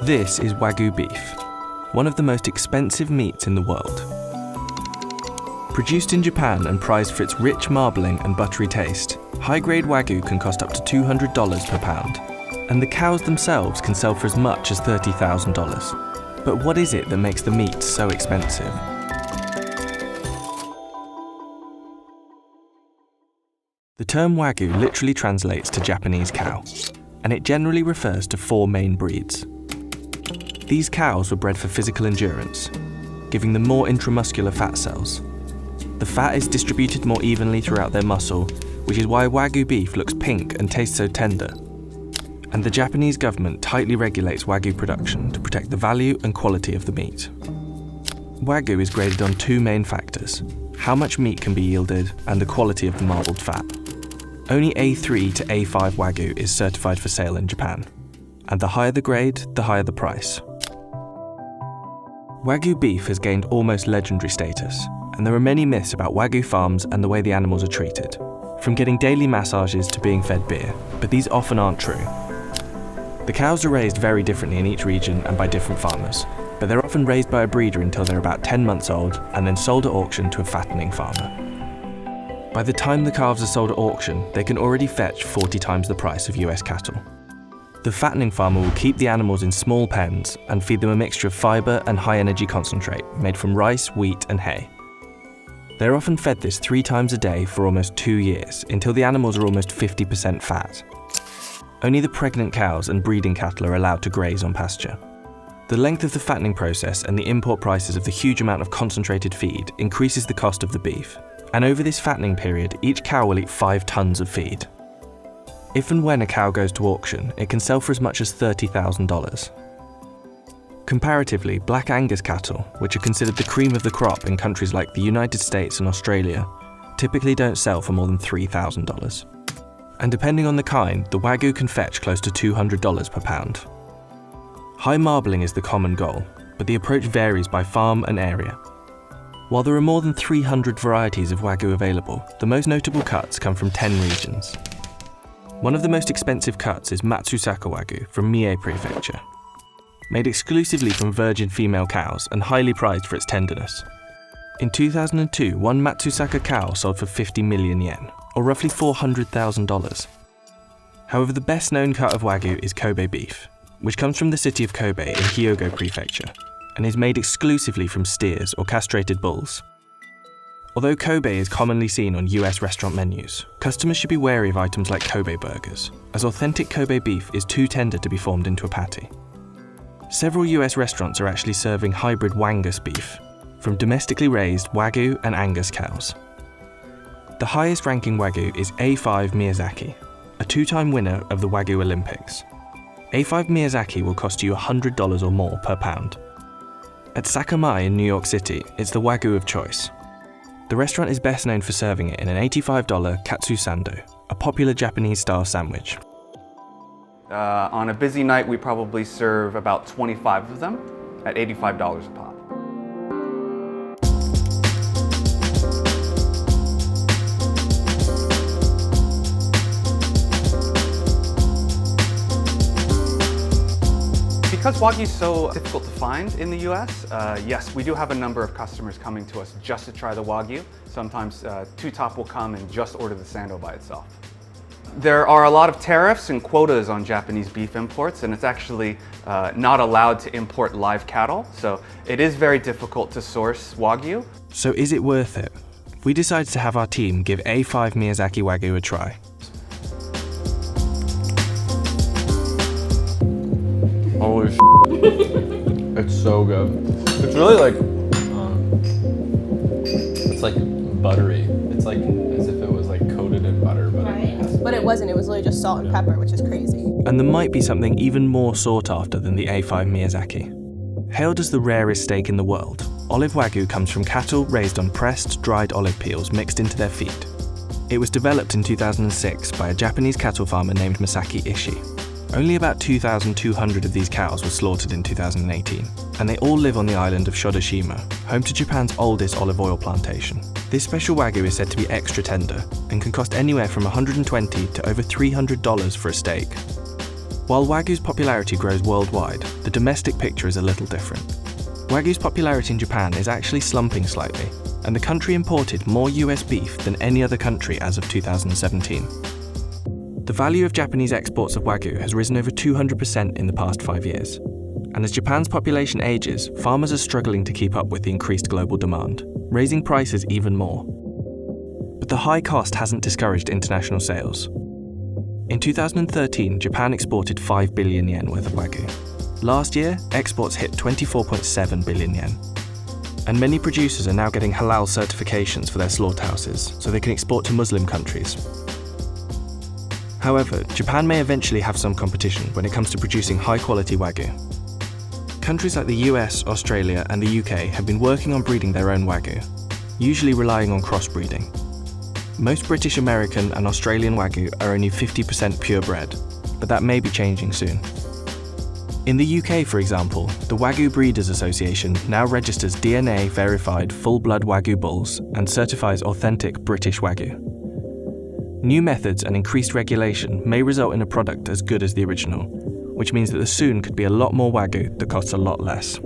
This is Wagyu beef, one of the most expensive meats in the world. Produced in Japan and prized for its rich marbling and buttery taste, high-grade Wagyu can cost up to $200 per pound, and the cows themselves can sell for as much as $30,000. But what is it that makes the meat so expensive? The term Wagyu literally translates to Japanese cow, and it generally refers to 4 main breeds. These cows were bred for physical endurance, giving them more intramuscular fat cells. The fat is distributed more evenly throughout their muscle, which is why Wagyu beef looks pink and tastes so tender. And the Japanese government tightly regulates Wagyu production to protect the value and quality of the meat. Wagyu is graded on 2 main factors: how much meat can be yielded and the quality of the marbled fat. Only A3 to A5 Wagyu is certified for sale in Japan, and the higher the grade, the higher the price. Wagyu beef has gained almost legendary status, and there are many myths about Wagyu farms and the way the animals are treated, from getting daily massages to being fed beer, but these often aren't true. The cows are raised very differently in each region and by different farmers, but they're often raised by a breeder until they're about 10 months old and then sold at auction to a fattening farmer. By the time the calves are sold at auction, they can already fetch 40 times the price of US cattle. The fattening farmer will keep the animals in small pens and feed them a mixture of fibre and high-energy concentrate made from rice, wheat and hay. They're often fed this 3 times a day for almost 2 years, until the animals are almost 50% fat. Only the pregnant cows and breeding cattle are allowed to graze on pasture. The length of the fattening process and the import prices of the huge amount of concentrated feed increases the cost of the beef, and over this fattening period, each cow will eat 5 tons of feed. If and when a cow goes to auction, it can sell for as much as $30,000. Comparatively, Black Angus cattle, which are considered the cream of the crop in countries like the United States and Australia, typically don't sell for more than $3,000. And depending on the kind, the Wagyu can fetch close to $200 per pound. High marbling is the common goal, but the approach varies by farm and area. While there are more than 300 varieties of Wagyu available, the most notable cuts come from 10 regions. One of the most expensive cuts is Matsusaka Wagyu from Mie Prefecture. Made exclusively from virgin female cows and highly prized for its tenderness. In 2002, one Matsusaka cow sold for 50 million yen, or roughly $400,000. However, the best known cut of Wagyu is Kobe beef, which comes from the city of Kobe in Hyogo Prefecture, and is made exclusively from steers or castrated bulls. Although Kobe is commonly seen on US restaurant menus, customers should be wary of items like Kobe burgers, as authentic Kobe beef is too tender to be formed into a patty. Several US restaurants are actually serving hybrid Wangus beef, from domestically raised Wagyu and Angus cows. The highest ranking Wagyu is A5 Miyazaki, a 2-time winner of the Wagyu Olympics. A5 Miyazaki will cost you $100 or more per pound. At Sakamai in New York City, it's the Wagyu of choice. The restaurant is best known for serving it in an $85 katsu sando, a popular Japanese-style sandwich. On a busy night, we probably serve about 25 of them at $85 a pop. Because Wagyu is so difficult to find in the US, yes, we do have a number of customers coming to us just to try the Wagyu. Sometimes Two Top will come and just order the sando by itself. There are a lot of tariffs and quotas on Japanese beef imports, and it's actually not allowed to import live cattle, so it is very difficult to source Wagyu. So is it worth it? We decided to have our team give A5 Miyazaki Wagyu a try. Holy sh**. It's so good. It's really like, it's like buttery. It's like as if it was like coated in butter, but But it wasn't, it was literally just salt and pepper, which is crazy. And there might be something even more sought after than the A5 Miyazaki. Hailed as the rarest steak in the world, olive Wagyu comes from cattle raised on pressed, dried olive peels mixed into their feed. It was developed in 2006 by a Japanese cattle farmer named Masaki Ishii. Only about 2,200 of these cows were slaughtered in 2018, and they all live on the island of Shodoshima, home to Japan's oldest olive oil plantation. This special Wagyu is said to be extra tender, and can cost anywhere from $120 to over $300 for a steak. While Wagyu's popularity grows worldwide, the domestic picture is a little different. Wagyu's popularity in Japan is actually slumping slightly, and the country imported more US beef than any other country as of 2017. The value of Japanese exports of Wagyu has risen over 200% in the past 5 years. And as Japan's population ages, farmers are struggling to keep up with the increased global demand, raising prices even more. But the high cost hasn't discouraged international sales. In 2013, Japan exported 5 billion yen worth of Wagyu. Last year, exports hit 24.7 billion yen. And many producers are now getting halal certifications for their slaughterhouses, so they can export to Muslim countries. However, Japan may eventually have some competition when it comes to producing high-quality Wagyu. Countries like the US, Australia, and the UK have been working on breeding their own Wagyu, usually relying on crossbreeding. Most British, American, and Australian Wagyu are only 50% purebred, but that may be changing soon. In the UK, for example, the Wagyu Breeders Association now registers DNA-verified full-blood Wagyu bulls and certifies authentic British Wagyu. New methods and increased regulation may result in a product as good as the original, which means that there soon could be a lot more Wagyu that costs a lot less.